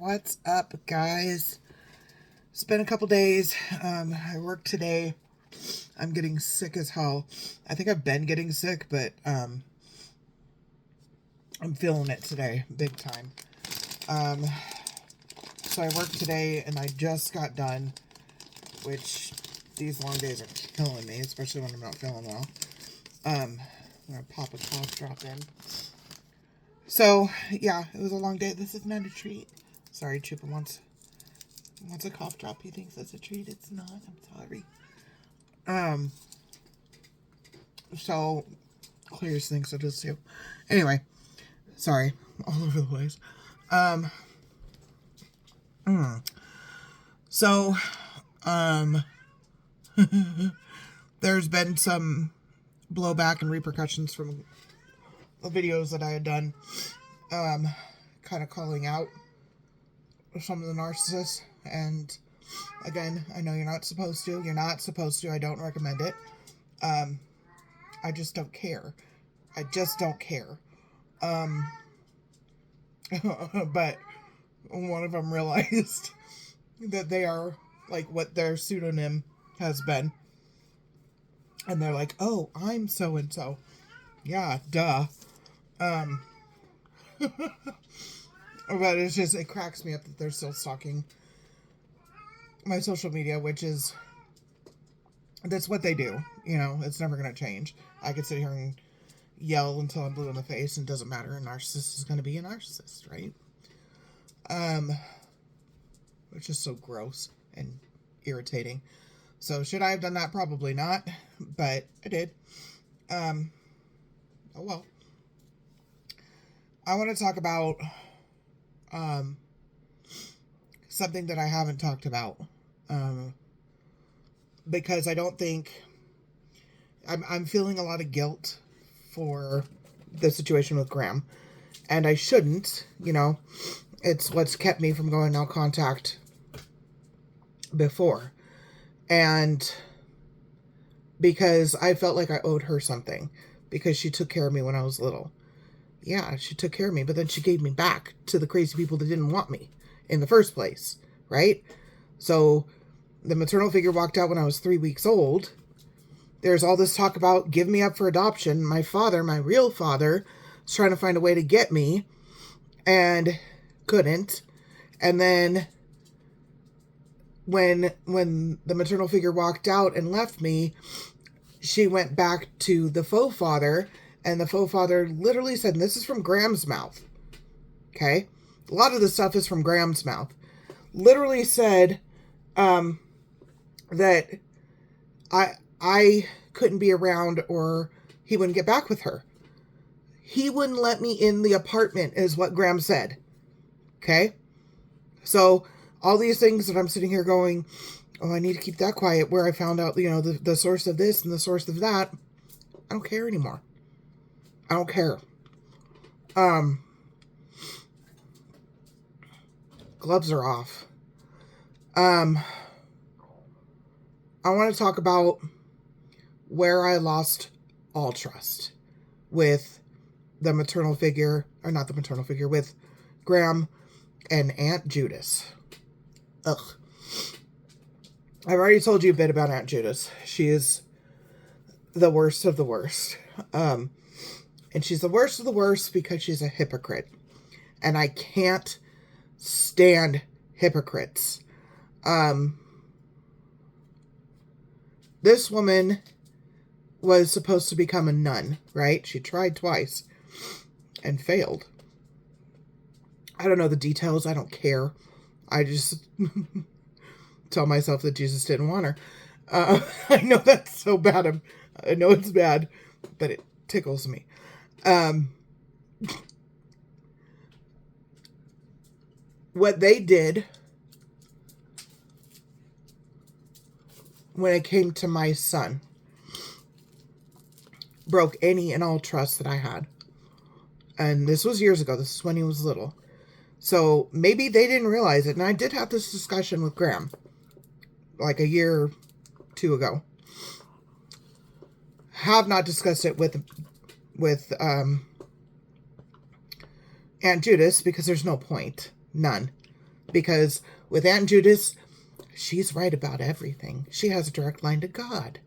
What's up, guys? It's been a couple days. I worked today. I'm getting sick as hell. I think I've been getting sick, but I'm feeling it today, big time. So I worked today, and I just got done, which these long days are killing me, especially when I'm not feeling well. I'm gonna pop a cough drop in. So yeah, it was a long day. This is not a treat. Sorry, Chupa wants a cough drop. He thinks it's a treat. It's not. I'm sorry. So Clears thinks it is too. Anyway, sorry, all over the place. So, there's been some blowback and repercussions from the videos that I had done, kind of calling out some of the narcissists. And again, I know you're not supposed to. You're not supposed to. I don't recommend it. I just don't care. I just don't care. But one of them realized that they are like what their pseudonym has been. And they're like, oh, I'm so-and-so. Yeah, duh. But it's just, it cracks me up that they're still stalking my social media, which is, that's what they do. You know, it's never going to change. I could sit here and yell until I'm blue in the face, and it doesn't matter. A narcissist is going to be a narcissist, right? Which is so gross and irritating. So should I have done that? Probably not, but I did. Oh well. I want to talk about something that I haven't talked about, because I don't think I'm feeling a lot of guilt for the situation with Graham, and I shouldn't. You know, it's what's kept me from going no contact before, and because I felt like I owed her something because she took care of me when I was little. Yeah, she took care of me, but then she gave me back to the crazy people that didn't want me in the first place, right? So the maternal figure walked out when I was 3 weeks old. There's all this talk about give me up for adoption. My father, my real father, was trying to find a way to get me and couldn't. And then when the maternal figure walked out and left me, she went back to the faux father, and the faux father literally said, and this is from Graham's mouth, okay? A lot of the stuff is from Graham's mouth. Literally said that I couldn't be around or he wouldn't get back with her. He wouldn't let me in the apartment is what Graham said, okay? So all these things that I'm sitting here going, oh, I need to keep that quiet, where I found out, you know, the source of this and the source of that. I don't care anymore. I don't care. Gloves are off. I want to talk about where I lost all trust with the maternal figure, or not the maternal figure, with Graham and Aunt Judith. Ugh. I've already told you a bit about Aunt Judith. She is the worst of the worst. And she's the worst of the worst because she's a hypocrite. And I can't stand hypocrites. This woman was supposed to become a nun, right? She tried twice and failed. I don't know the details. I don't care. I just tell myself that Jesus didn't want her. I know that's so bad. I know it's bad, but it tickles me. What they did when it came to my son broke any and all trust that I had. And this was years ago. This is when he was little. So maybe they didn't realize it. And I did have this discussion with Graham like a year or two ago. Have not discussed it with Aunt Judith because there's no point. None. Because with Aunt Judith, she's right about everything. She has a direct line to God.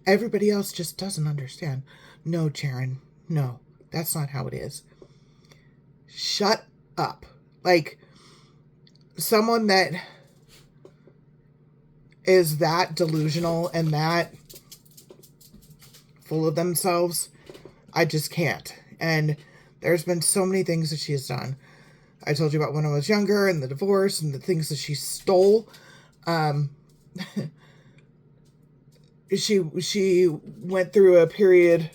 Everybody else just doesn't understand. No, Sharon, no, that's not how it is. Shut up. Like, someone that is that delusional and that full of themselves, I just can't. And there's been so many things that she has done. I told you about when I was younger and the divorce and the things that she stole. She went through a period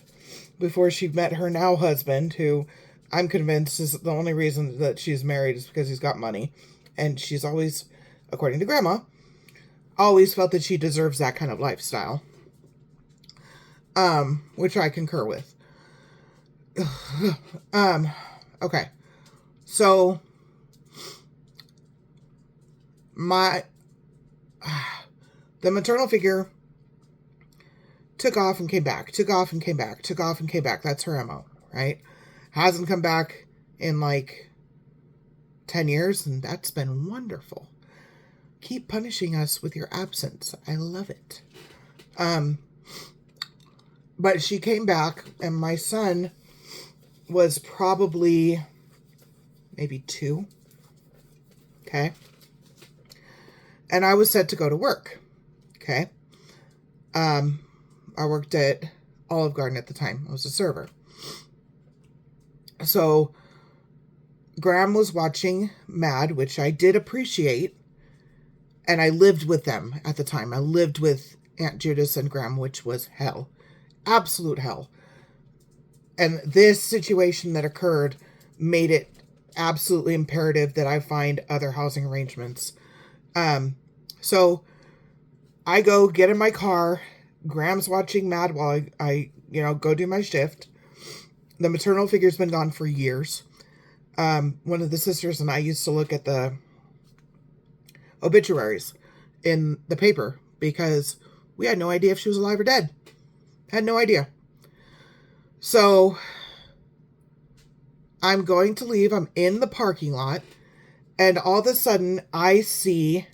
before she met her now husband, who I'm convinced is the only reason that she's married is because he's got money. And she's always, according to Grandma, always felt that she deserves that kind of lifestyle. Which I concur with. Okay. So, the maternal figure took off and came back, took off and came back, took off and came back. That's her MO, right? Hasn't come back in like 10 years, and that's been wonderful. Keep punishing us with your absence. I love it. But she came back, and my son was probably maybe 2. Okay. And I was set to go to work. Okay. I worked at Olive Garden at the time. I was a server. So Graham was watching Mad, which I did appreciate. And I lived with them at the time. I lived with Aunt Judith and Graham, which was hell. Absolute hell. And this situation that occurred made it absolutely imperative that I find other housing arrangements. So I go get in my car. Graham's watching Mad while I go do my shift. The maternal figure's been gone for years. One of the sisters and I used to look at the obituaries in the paper because we had no idea if she was alive or dead. Had no idea. So I'm going to leave. I'm in the parking lot, and all of a sudden I see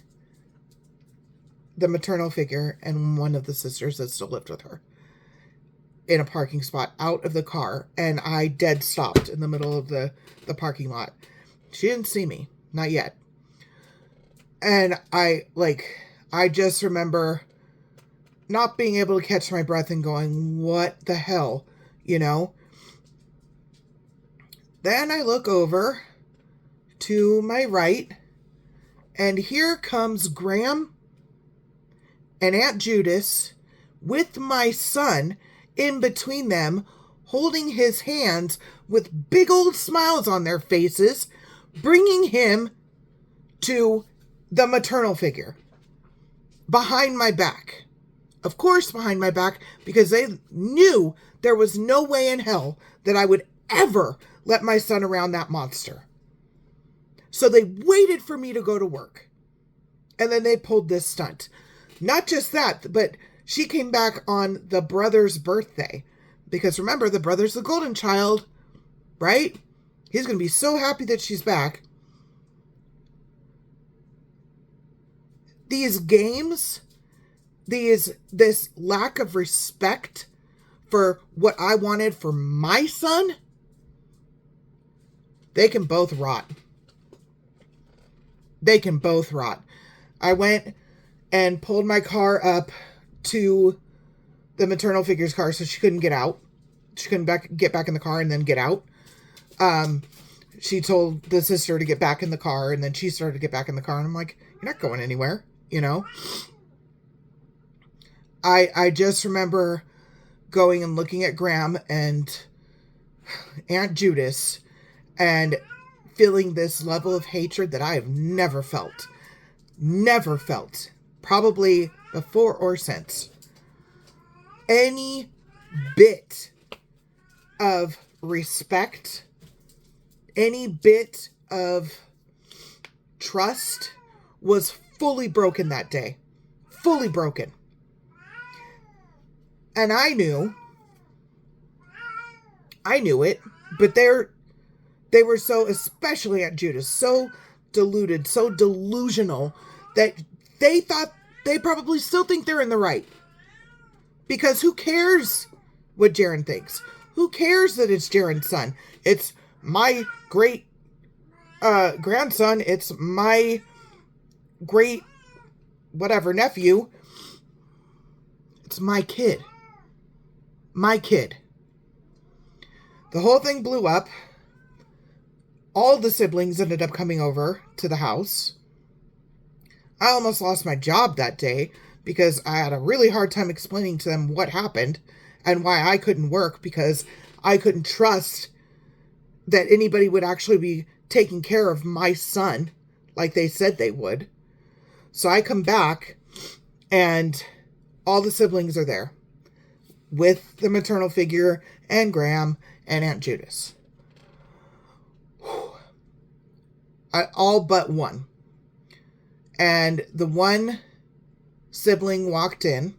the maternal figure and one of the sisters that still lived with her in a parking spot out of the car, and I dead stopped in the middle of the parking lot. She didn't see me, not yet. And I just remember not being able to catch my breath and going, what the hell, Then I look over to my right, and here comes Graham and Aunt Judith with my son in between them, holding his hands with big old smiles on their faces, bringing him to the maternal figure behind my back. Of course, behind my back, because they knew there was no way in hell that I would ever let my son around that monster. So they waited for me to go to work. And then they pulled this stunt. Not just that, but she came back on the brother's birthday. Because remember, the brother's the golden child, right? He's going to be so happy that she's back. These games, this lack of respect for what I wanted for my son, they can both rot. They can both rot. I went and pulled my car up to the maternal figure's car so she couldn't get out. She couldn't get back in the car and then get out. She told the sister to get back in the car, and then she started to get back in the car, and I'm like, you're not going anywhere, I just remember going and looking at Graham and Aunt Judith and feeling this level of hatred that I have never felt. Never felt. Probably before or since. Any bit of respect, any bit of trust was fully broken that day. Fully broken. And I knew it, but they were so, especially Aunt Judith, so deluded, so delusional that they probably still think they're in the right. Because who cares what Jaren thinks? Who cares that it's Jaren's son? It's my great grandson. It's my great whatever nephew. It's my kid. My kid. The whole thing blew up. All the siblings ended up coming over to the house. I almost lost my job that day because I had a really hard time explaining to them what happened and why I couldn't work, because I couldn't trust that anybody would actually be taking care of my son like they said they would. So I come back and all the siblings are there with the maternal figure and Graham and Aunt Judith. All but one. And the one sibling walked in.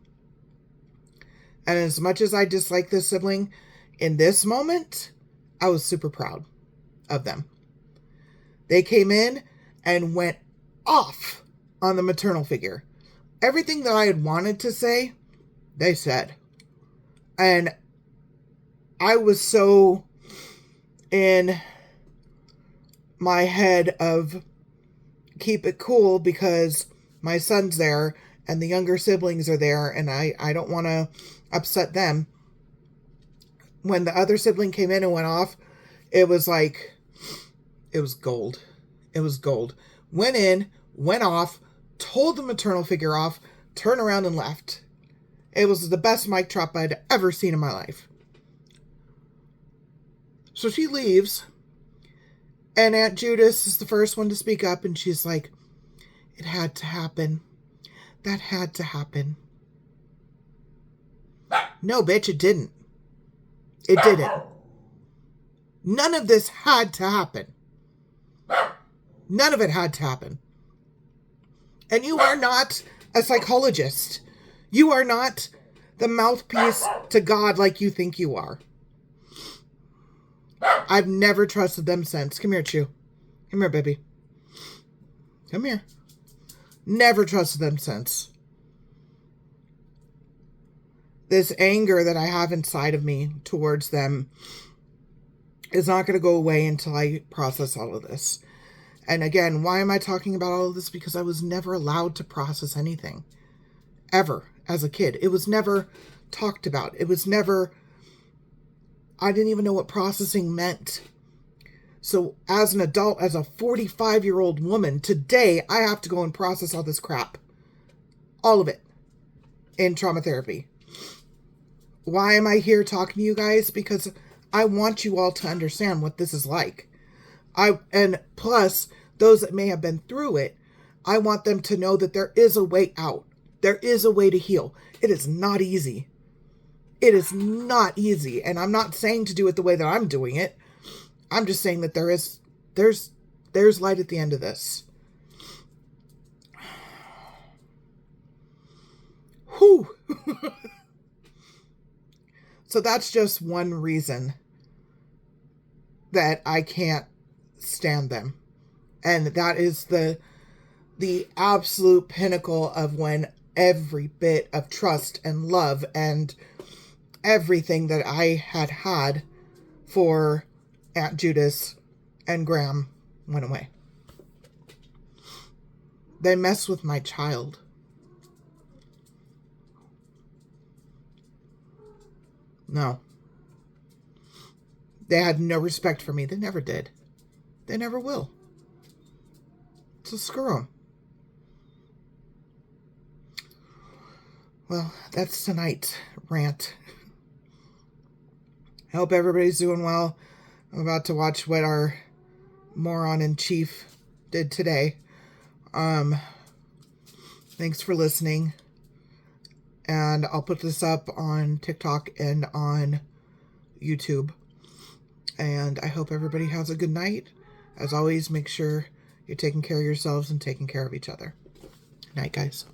And as much as I dislike this sibling, in this moment, I was super proud of them. They came in and went off on the maternal figure. Everything that I had wanted to say, they said. And I was so in my head of keep it cool because my son's there and the younger siblings are there and I don't want to upset them. When the other sibling came in and went off, it was like, it was gold. It was gold. Went in, went off, told the maternal figure off, turned around and left. It was the best mic drop I'd ever seen in my life. So she leaves, and Aunt Judith is the first one to speak up, and she's like, it had to happen. That had to happen. No, bitch, it didn't. It didn't. None of this had to happen. None of it had to happen. And you are not a psychologist. You are not the mouthpiece to God like you think you are. I've never trusted them since. Come here, Chew. Come here, baby. Come here. Never trusted them since. This anger that I have inside of me towards them is not going to go away until I process all of this. And again, why am I talking about all of this? Because I was never allowed to process anything. Ever. As a kid. It was never talked about. It was never... I didn't even know what processing meant. So as an adult, as a 45-year-old woman, today I have to go and process all this crap. All of it. In trauma therapy. Why am I here talking to you guys? Because I want you all to understand what this is like. And plus, those that may have been through it, I want them to know that there is a way out. There is a way to heal. It is not easy. It is not easy. And I'm not saying to do it the way that I'm doing it. I'm just saying that there's light at the end of this. Whew. So that's just one reason that I can't stand them. And that is the absolute pinnacle of when every bit of trust and love and everything that I had for Aunt Judith and Graham went away. They mess with my child. No. They had no respect for me. They never did. They never will. So screw them. Well, that's tonight's rant. I hope everybody's doing well. I'm about to watch what our moron in chief did today. Thanks for listening. And I'll put this up on TikTok and on YouTube. And I hope everybody has a good night. As always, make sure you're taking care of yourselves and taking care of each other. Good night, guys.